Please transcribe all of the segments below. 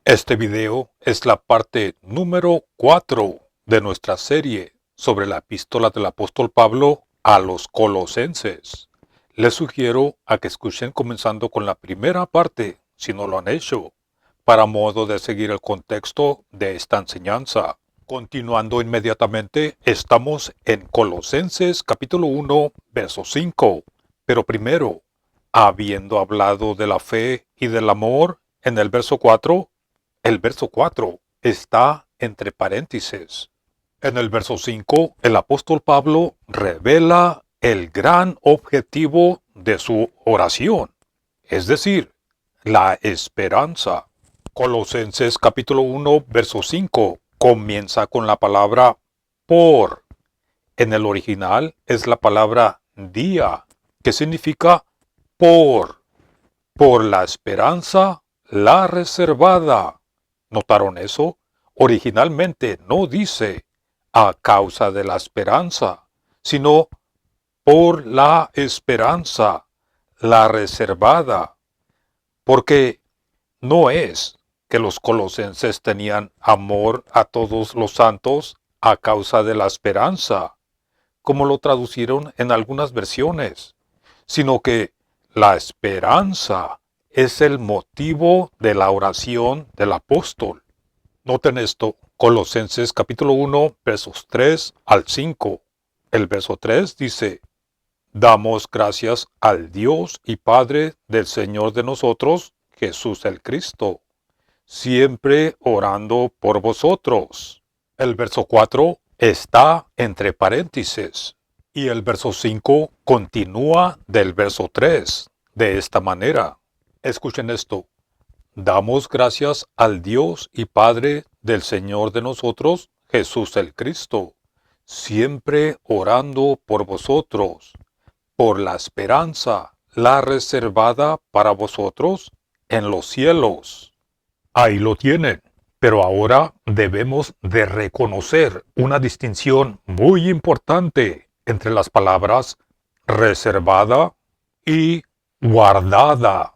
Este video es la parte número 4 de nuestra serie sobre la epístola del apóstol Pablo a los Colosenses. Les sugiero a que escuchen comenzando con la primera parte, si no lo han hecho, para modo de seguir el contexto de esta enseñanza. Continuando inmediatamente, estamos en Colosenses capítulo 1, verso 5. Pero primero, habiendo hablado de la fe y del amor en el verso 4, el verso 4 está entre paréntesis. En el verso 5, el apóstol Pablo revela el gran objetivo de su oración, es decir, la esperanza. Colosenses capítulo 1, verso 5 comienza con la palabra por. En el original es la palabra día, que significa por la esperanza, la reservada. ¿Notaron eso? Originalmente no dice a causa de la esperanza, sino por la esperanza, la reservada. Porque no es que los colosenses tenían amor a todos los santos a causa de la esperanza, como lo traducieron en algunas versiones, sino que la esperanza es el motivo de la oración del apóstol. Noten esto, Colosenses capítulo 1, versos 3 al 5. El verso 3 dice: Damos gracias al Dios y Padre del Señor de nosotros, Jesús el Cristo, siempre orando por vosotros. El verso 4 está entre paréntesis y el verso 5 continúa del verso 3 de esta manera. Escuchen esto. Damos gracias al Dios y Padre del Señor de nosotros, Jesús el Cristo, siempre orando por vosotros, por la esperanza, la reservada para vosotros en los cielos. Ahí lo tienen, pero ahora debemos de reconocer una distinción muy importante entre las palabras reservada y guardada.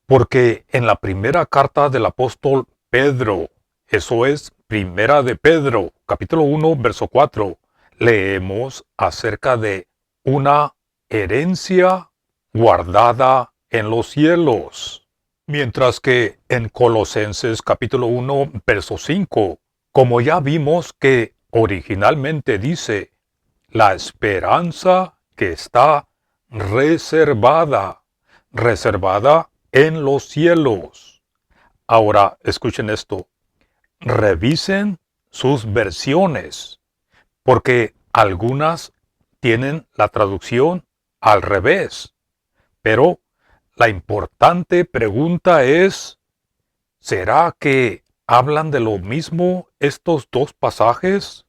Porque en la primera carta del apóstol Pedro, eso es Primera de Pedro, capítulo 1, verso 4, leemos acerca de una herencia guardada en los cielos. Mientras que en Colosenses capítulo 1, verso 5, como ya vimos que originalmente dice, la esperanza que está reservada en los cielos. Ahora, escuchen esto. Revisen sus versiones, porque algunas tienen la traducción al revés. Pero la importante pregunta es, ¿será que hablan de lo mismo estos dos pasajes?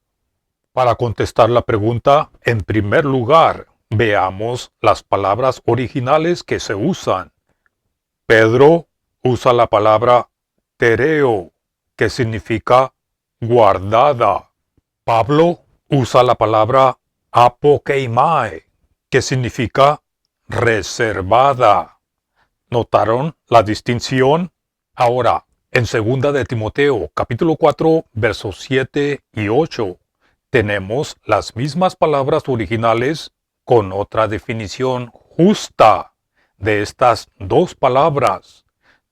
Para contestar la pregunta, en primer lugar, veamos las palabras originales que se usan. Pedro usa la palabra tereo, que significa guardada. Pablo usa la palabra apokeimae, que significa reservada. ¿Notaron la distinción? Ahora, en 2 de Timoteo, capítulo 4, versos 7 y 8, tenemos las mismas palabras originales con otra definición justa de estas dos palabras.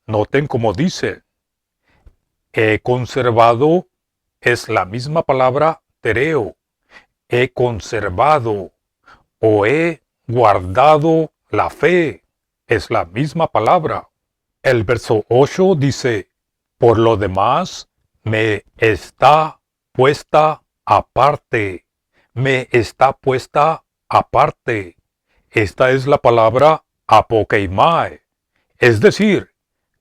Noten cómo dice: he conservado es la misma palabra tereo. He conservado o he guardado la fe es la misma palabra. El verso 8 dice: por lo demás, me está puesta aparte. Me está puesta aparte. Esta es la palabra apokeimae, es decir,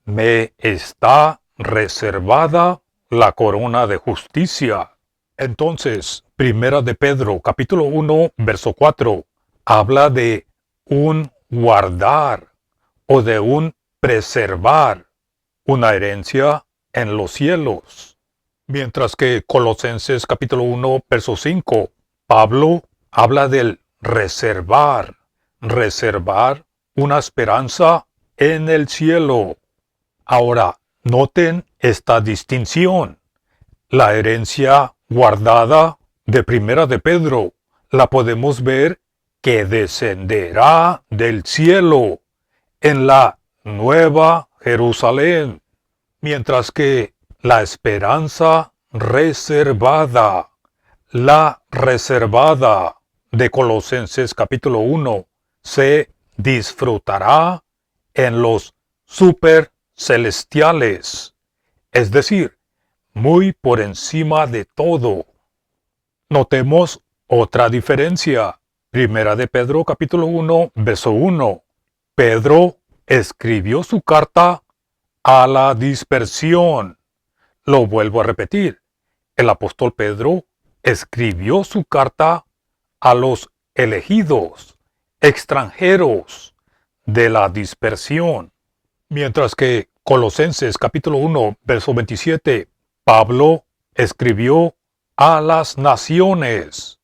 me está reservada la corona de justicia. Entonces, Primera de Pedro, capítulo 1, verso 4, habla de un guardar o de un preservar una herencia en los cielos. Mientras que Colosenses capítulo 1, verso 5, Pablo habla del reservar una esperanza en el cielo. Ahora, Noten esta distinción. La herencia guardada de Primera de Pedro la podemos ver que descenderá del cielo en la Nueva Jerusalén, mientras que la esperanza reservada, la reservada de Colosenses capítulo 1, se disfrutará en los supercelestiales, es decir, muy por encima de todo. Notemos otra diferencia. Primera de Pedro capítulo 1, verso 1. Pedro escribió su carta a la dispersión. Lo vuelvo a repetir. El apóstol Pedro escribió su carta a los elegidos, extranjeros de la dispersión. Mientras que Colosenses capítulo 1, verso 27, Pablo escribió a las naciones.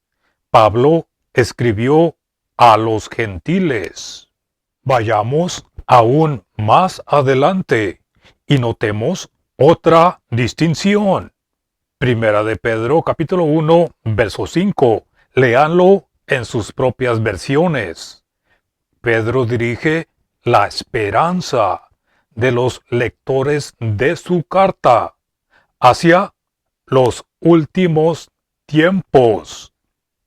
Pablo escribió a los gentiles. Vayamos aún más adelante y notemos otra distinción. Primera de Pedro capítulo 1, verso 5. Léanlo en sus propias versiones. Pedro dirige la esperanza de los lectores de su carta hacia los últimos tiempos.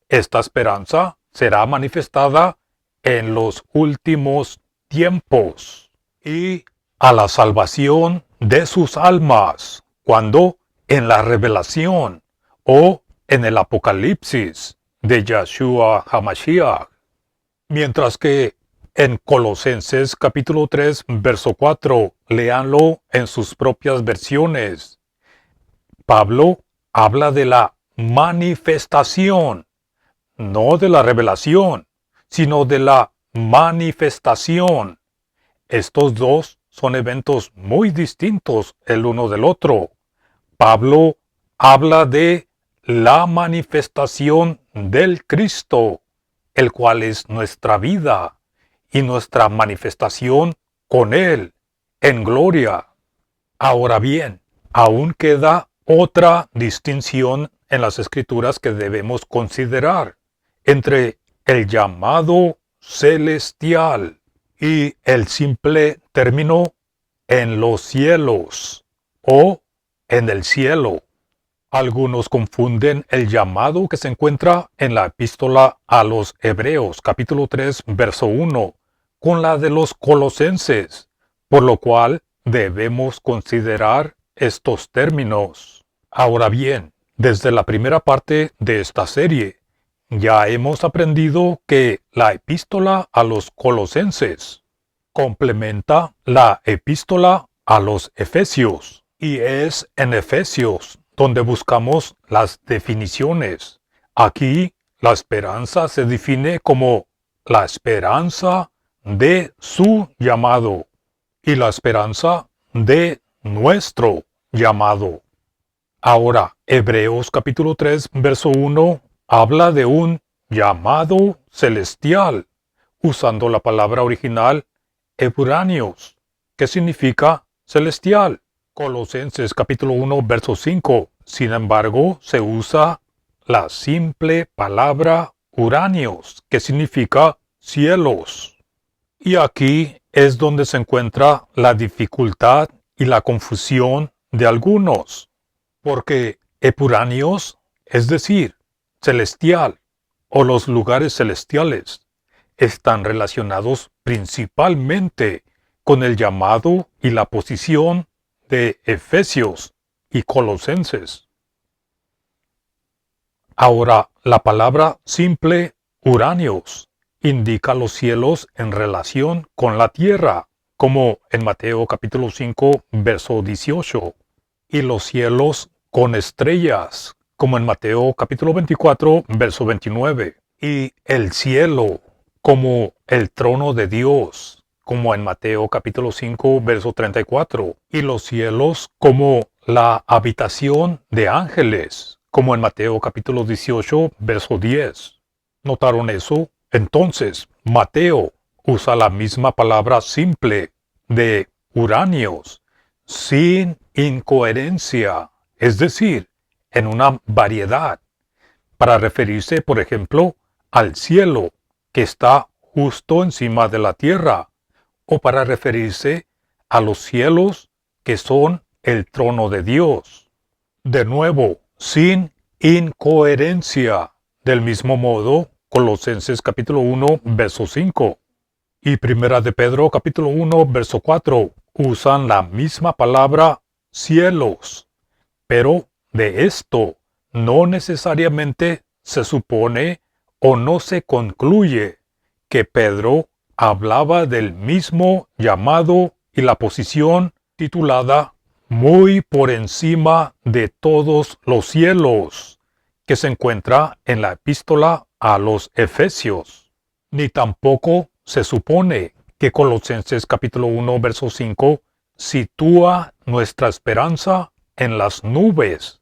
Esta esperanza será manifestada en los últimos tiempos y a la salvación de sus almas, cuando en la revelación o en el Apocalipsis de Yahshua HaMashiach. Mientras que en Colosenses capítulo 3, verso 4, léanlo en sus propias versiones, Pablo habla de la manifestación, no de la revelación, sino de la manifestación. Estos dos son eventos muy distintos el uno del otro. Pablo habla de la manifestación del Cristo, el cual es nuestra vida y nuestra manifestación con Él en gloria. Ahora bien, aún queda otra distinción en las Escrituras que debemos considerar entre el llamado celestial y el simple término en los cielos o en el cielo. Algunos confunden el llamado que se encuentra en la epístola a los Hebreos, capítulo 3, verso 1, con la de los Colosenses, por lo cual debemos considerar estos términos. Ahora bien, desde la primera parte de esta serie, ya hemos aprendido que la epístola a los Colosenses complementa la epístola a los Efesios, y es en Efesios donde buscamos las definiciones. Aquí la esperanza se define como la esperanza de su llamado y la esperanza de nuestro llamado. Ahora, Hebreos capítulo 3, verso 1, habla de un llamado celestial, usando la palabra original Eburanios, que significa celestial. Colosenses capítulo 1, verso 5, sin embargo, se usa la simple palabra Uranios, que significa cielos. Y aquí es donde se encuentra la dificultad y la confusión de algunos, porque Epuranios, es decir, celestial, o los lugares celestiales, están relacionados principalmente con el llamado y la posición de Efesios y Colosenses. Ahora, la palabra simple Uranios indica los cielos en relación con la tierra, como en Mateo capítulo 5, verso 18, y los cielos con estrellas, como en Mateo capítulo 24, verso 29, y el cielo como el trono de Dios, como en Mateo capítulo 5, verso 34, y los cielos como la habitación de ángeles, como en Mateo capítulo 18, verso 10. ¿Notaron eso? Entonces, Mateo usa la misma palabra simple de Uranios, sin incoherencia, es decir, en una variedad, para referirse, por ejemplo, al cielo, que está justo encima de la tierra, o para referirse a los cielos, que son el trono de Dios. De nuevo, sin incoherencia. Del mismo modo, Colosenses capítulo 1, verso 5 y Primera de Pedro capítulo 1, verso 4 usan la misma palabra cielos, pero de esto no necesariamente se supone o no se concluye que Pedro hablaba del mismo llamado y la posición titulada muy por encima de todos los cielos, que se encuentra en la epístola a los Efesios. Ni tampoco se supone que Colosenses capítulo 1, verso 5 sitúa nuestra esperanza en las nubes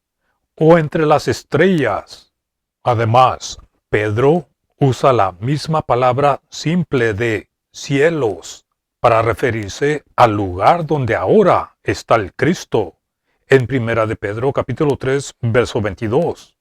o entre las estrellas. Además, Pedro usa la misma palabra simple de cielos para referirse al lugar donde ahora está el Cristo, en Primera de Pedro capítulo 3, verso 22,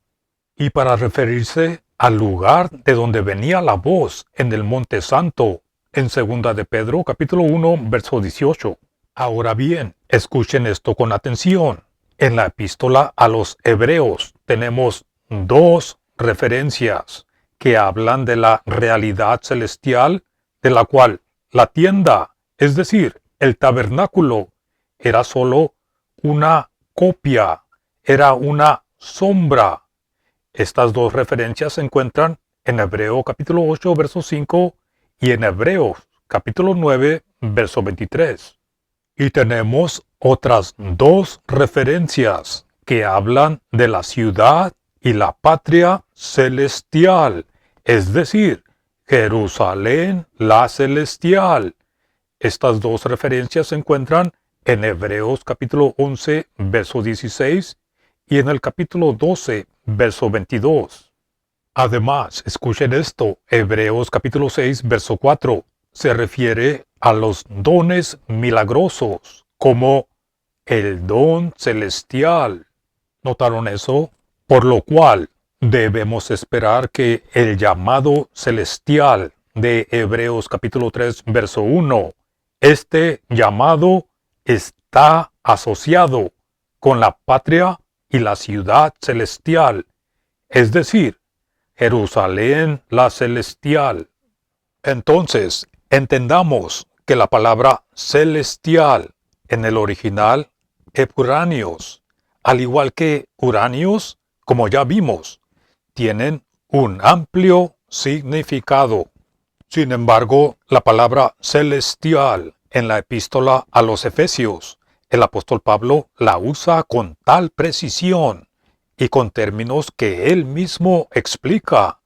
y para referirse al lugar de donde venía la voz en el Monte Santo, en Segunda de Pedro capítulo 1, verso 18. Ahora bien, escuchen esto con atención. En la epístola a los Hebreos tenemos dos referencias que hablan de la realidad celestial, de la cual la tienda, es decir, el tabernáculo, era sólo una copia, era una sombra. Estas dos referencias se encuentran en Hebreo capítulo 8, verso 5 y en Hebreos capítulo 9, verso 23. Y tenemos otras dos referencias que hablan de la ciudad y la patria celestial, es decir, Jerusalén la celestial. Estas dos referencias se encuentran en Hebreos capítulo 11, verso 16 y en el capítulo 12, verso 22. Además, escuchen esto, Hebreos capítulo 6, verso 4. Se refiere a los dones milagrosos como el don celestial. ¿Notaron eso? Por lo cual debemos esperar que el llamado celestial de Hebreos capítulo 3, verso 1, este llamado está asociado con la patria y la ciudad celestial, es decir, Jerusalén la celestial. Entonces, entendamos que la palabra celestial en el original epuranios, al igual que uranios, como ya vimos, tienen un amplio significado. Sin embargo, la palabra celestial en la epístola a los Efesios, el apóstol Pablo la usa con tal precisión y con términos que él mismo explica,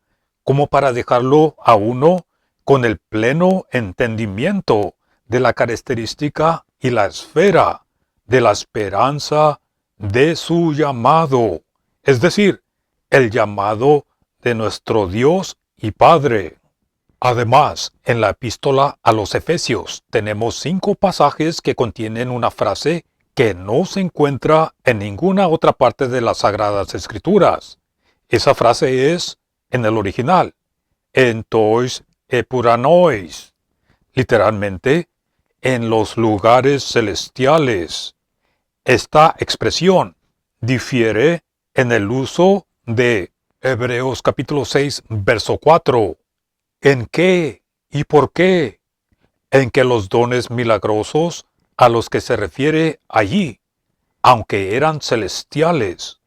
como para dejarlo a uno con el pleno entendimiento de la característica y la esfera de la esperanza de su llamado, es decir, el llamado de nuestro Dios y Padre. Además, en la epístola a los Efesios tenemos 5 pasajes que contienen una frase que no se encuentra en ninguna otra parte de las Sagradas Escrituras. Esa frase es, en el original, entois epuranois, literalmente, en los lugares celestiales. Esta expresión difiere en el uso de Hebreos capítulo 6, verso 4. ¿En qué y por qué? En que los dones milagrosos a los que se refiere allí, aunque eran celestiales,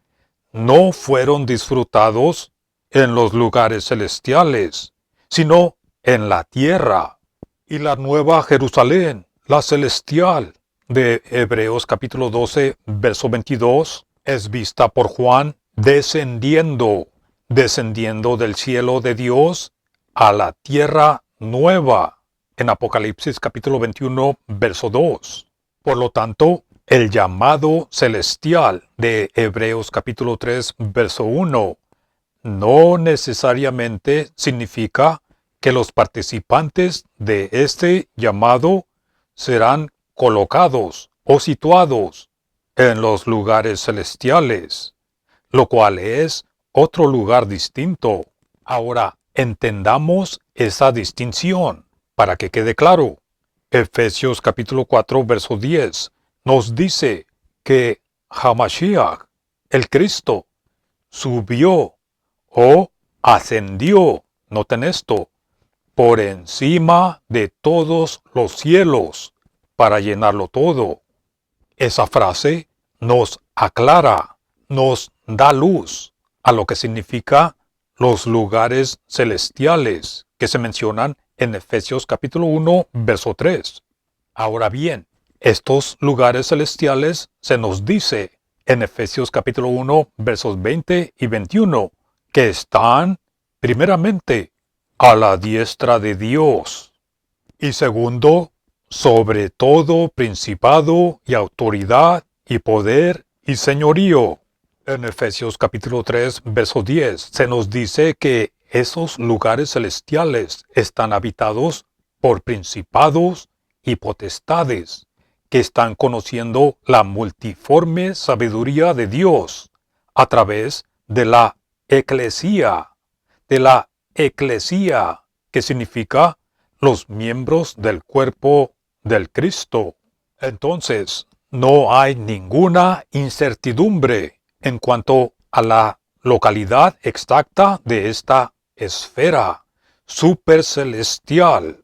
no fueron disfrutados en los lugares celestiales, sino en la tierra. Y la nueva Jerusalén, la celestial, de Hebreos capítulo 12, verso 22, es vista por Juan descendiendo del cielo de Dios a la tierra nueva, en Apocalipsis capítulo 21, verso 2. Por lo tanto, el llamado celestial de Hebreos capítulo 3, verso 1, no necesariamente significa que los participantes de este llamado serán colocados o situados en los lugares celestiales, lo cual es otro lugar distinto. Ahora, entendamos esa distinción para que quede claro. Efesios capítulo 4, verso 10 nos dice que Hamashiach, el Cristo, subió o ascendió, noten esto, por encima de todos los cielos para llenarlo todo. Esa frase nos aclara, nos da luz a lo que significa los lugares celestiales que se mencionan en Efesios capítulo 1, verso 3. Ahora bien, estos lugares celestiales se nos dice en Efesios capítulo 1, versos 20 y 21, que están, primeramente, a la diestra de Dios, y segundo, sobre todo principado y autoridad y poder y señorío. En Efesios capítulo 3, verso 10, se nos dice que esos lugares celestiales están habitados por principados y potestades, que están conociendo la multiforme sabiduría de Dios a través de la eclesía, que significa los miembros del cuerpo del Cristo. Entonces, no hay ninguna incertidumbre en cuanto a la localidad exacta de esta esfera supercelestial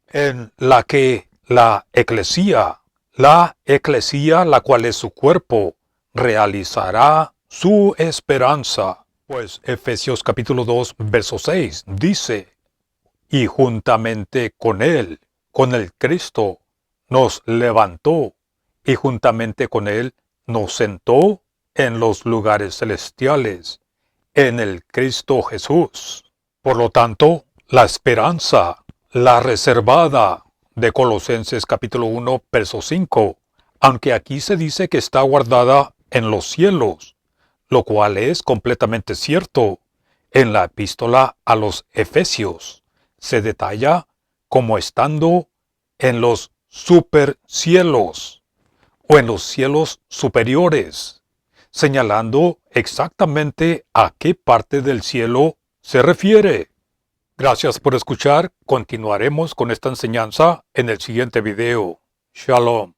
en la que la eclesía, la cual es su cuerpo, realizará su esperanza. Pues Efesios capítulo 2, verso 6 dice, y juntamente con él, con el Cristo, nos levantó, y juntamente con él nos sentó en los lugares celestiales, en el Cristo Jesús. Por lo tanto, la esperanza, la reservada de Colosenses capítulo 1, verso 5, aunque aquí se dice que está guardada en los cielos, lo cual es completamente cierto. En la epístola a los Efesios se detalla como estando en los supercielos o en los cielos superiores, señalando exactamente a qué parte del cielo se refiere. Gracias por escuchar. Continuaremos con esta enseñanza en el siguiente video. Shalom.